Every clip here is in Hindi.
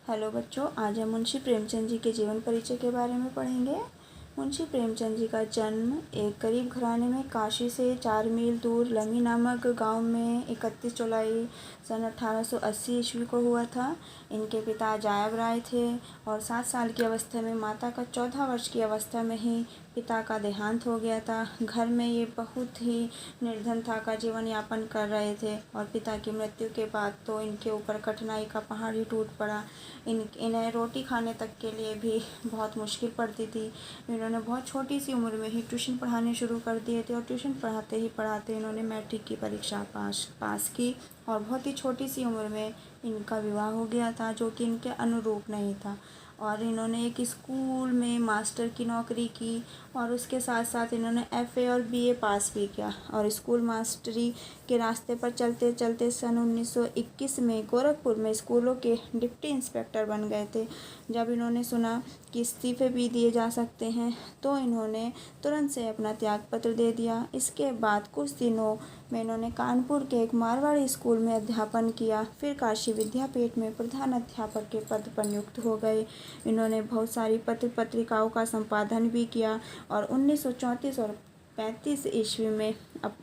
हेलो बच्चों, आज हम मुंशी प्रेमचंद जी के जीवन परिचय के बारे में पढ़ेंगे। मुंशी प्रेमचंद जी का जन्म एक गरीब घराने में काशी से 4 मील दूर लमी नामक गांव में 31 जुलाई सन 1880 ईस्वी को हुआ था। इनके पिता जायब राय थे और 7 साल की अवस्था में माता का 14 वर्ष की अवस्था में ही पिता का देहांत हो गया था। घर में ये बहुत ही निर्धनता का जीवन यापन कर रहे थे और पिता की मृत्यु के बाद तो इनके ऊपर कठिनाई का पहाड़ ही टूट पड़ा। इन्हें रोटी खाने तक के लिए भी बहुत मुश्किल पड़ती थी। इन्होंने बहुत छोटी सी उम्र में ही ट्यूशन पढ़ाने शुरू कर दिए थे और ट्यूशन पढ़ाते ही पढ़ाते इन्होंने मैट्रिक की परीक्षा पास की और बहुत ही छोटी सी उम्र में इनका विवाह हो गया था, जो कि इनके अनुरूप नहीं था। और इन्होंने एक स्कूल में मास्टर की नौकरी की और उसके साथ साथ इन्होंने FA और BA पास भी किया और स्कूल मास्टरी के रास्ते पर चलते चलते सन 1921 में गोरखपुर में स्कूलों के डिप्टी इंस्पेक्टर बन गए थे। जब इन्होंने सुना कि इस्तीफे भी दिए जा सकते हैं तो इन्होंने तुरंत से अपना त्यागपत्र दे दिया। इसके बाद कुछ दिनों में इन्होंने कानपुर के एक मारवाड़ी स्कूल में अध्यापन किया, फिर काशी विद्यापीठ में प्रधान अध्यापक के पद पर नियुक्त हो गए। इन्होंने बहुत सारी पत्र पत्रिकाओं का संपादन भी किया और 1934 और 35 ईस्वी में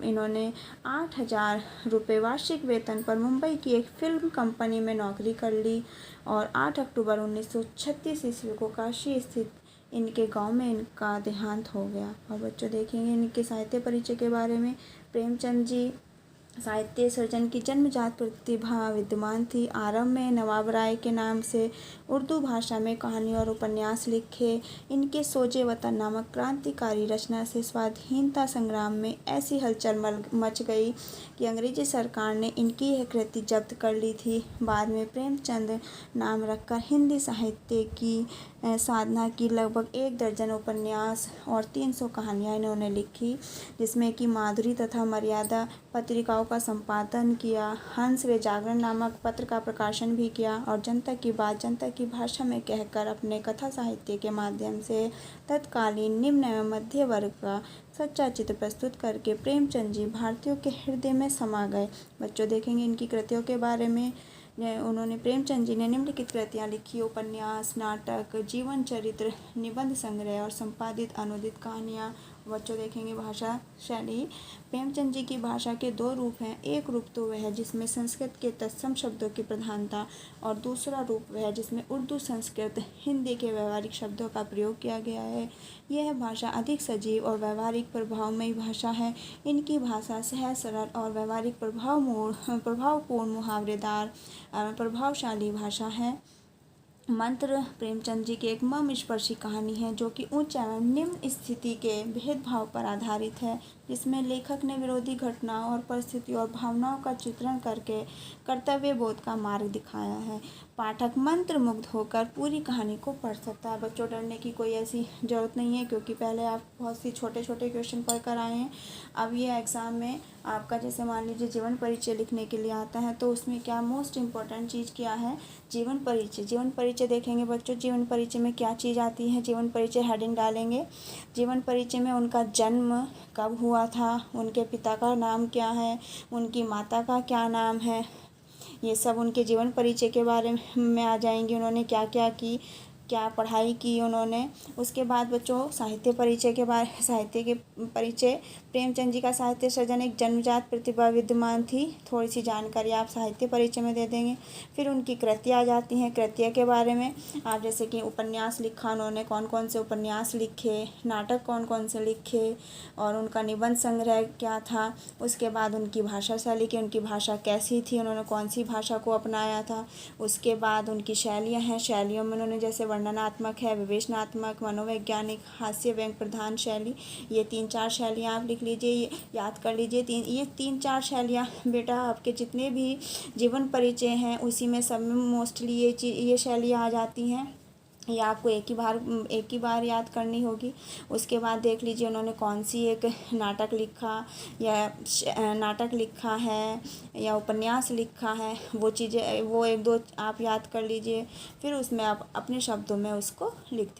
इन्होंने 8,000 रुपये वार्षिक वेतन पर मुंबई की एक फिल्म कंपनी में नौकरी कर ली और 8 अक्टूबर 1936 ईस्वी को काशी स्थित इनके गांव में इनका देहांत हो गया। और बच्चों देखेंगे इनके साहित्य परिचय के बारे में। प्रेमचंद जी साहित्य सृजन की जन्मजात प्रतिभा विद्यमान थी। आरंभ में नवाब राय के नाम से उर्दू भाषा में कहानी और उपन्यास लिखे। इनके सोजे वतन नामक क्रांतिकारी रचना से स्वाधीनता संग्राम में ऐसी हलचल मच गई कि अंग्रेजी सरकार ने इनकी यह कृति जब्त कर ली थी। बाद में प्रेमचंद नाम रखकर हिंदी साहित्य की साधना की। लगभग 1 दर्जन उपन्यास और 300 कहानियाँ इन्होंने लिखी, जिसमें कि माधुरी तथा मर्यादा पत्रिकाओं का संपादन किया। हंस व जागरण नामक पत्र का प्रकाशन भी किया और जनता की बात जनता की भाषा में कहकर अपने कथा साहित्य के माध्यम से तत्कालीन निम्न एवं मध्य वर्ग का सच्चा चित्र प्रस्तुत करके प्रेमचंद जी भारतीयों के हृदय में समा गए। बच्चों देखेंगे इनकी कृतियों के बारे में। प्रेमचंद जी ने निम्नलिखित कृतियाँ लिखी: उपन्यास, नाटक, जीवन चरित्र, निबंध संग्रह और संपादित अनुदित कहानियाँ। बच्चों देखेंगे भाषा शैली। प्रेमचंद जी की भाषा के 2 रूप हैं। एक रूप तो वह है जिसमें संस्कृत के तत्सम शब्दों की प्रधानता और दूसरा रूप वह है जिसमें उर्दू, संस्कृत, हिंदी के व्यवहारिक शब्दों का प्रयोग किया गया है। यह भाषा अधिक सजीव और व्यवहारिक प्रभावमयी भाषा है। इनकी भाषा सहज, सरल और व्यवहारिक प्रभावपूर्ण, मुहावरेदार प्रभावशाली भाषा है। मंत्र प्रेमचंद जी की एक मर्मस्पर्शी कहानी है जो कि उच्च एवं निम्न स्थिति के भेदभाव पर आधारित है, जिसमें लेखक ने विरोधी घटनाओं और परिस्थितियों और भावनाओं का चित्रण करके कर्तव्य बोध का मार्ग दिखाया है। पाठक मंत्र मुग्ध होकर पूरी कहानी को पढ़ सकता है। बच्चों डरने की कोई ऐसी ज़रूरत नहीं है, क्योंकि पहले आप बहुत सी छोटे छोटे क्वेश्चन पढ़ कर आए हैं। अब ये एग्ज़ाम में आपका जैसे मान लीजिए जीवन परिचय लिखने के लिए आता है, तो उसमें क्या मोस्ट इम्पोर्टेंट चीज़ क्या है? जीवन परिचय। जीवन परिचय देखेंगे बच्चों। जीवन परिचय में क्या चीज़ आती है? जीवन परिचय हेडिंग डालेंगे। जीवन परिचय में उनका जन्म कब हुआ था, उनके पिता का नाम क्या है, उनकी माता का क्या नाम है, ये सब उनके जीवन परिचय के बारे में आ जाएंगे। उन्होंने क्या क्या की, क्या पढ़ाई की उन्होंने। उसके बाद बच्चों साहित्य के परिचय। प्रेमचंद जी का साहित्य सृजन एक जन्मजात प्रतिभा विद्यमान थी। थोड़ी सी जानकारी आप साहित्य परिचय में दे देंगे। फिर उनकी कृतियाँ आ जाती हैं। कृतियों के बारे में आप जैसे कि उपन्यास लिखा उन्होंने, कौन कौन से उपन्यास लिखे, नाटक कौन कौन से लिखे और उनका निबंध संग्रह क्या था। उसके बाद उनकी भाषा शैली की, उनकी भाषा कैसी थी, उन्होंने कौन सी भाषा को अपनाया था। उसके बाद उनकी शैलियाँ हैं। शैलियों में उन्होंने जैसे वर्णनात्मक है, विवेचनात्मक, मनोवैज्ञानिक, हास्य व्यंग प्रधान शैली, ये 3-4 शैलियाँ आप लिख लीजिए, याद कर लीजिए। ये 3-4 शैलियाँ बेटा आपके जितने भी जीवन परिचय हैं उसी में सब में मोस्टली ये शैलियाँ आ जाती हैं। ये आपको एक ही बार याद करनी होगी। उसके बाद देख लीजिए उन्होंने कौन सी एक नाटक लिखा है या उपन्यास लिखा है, वो चीज़ें वो 1-2 आप याद कर लीजिए। फिर उसमें आप अपने शब्दों में उसको लिख दीजिए।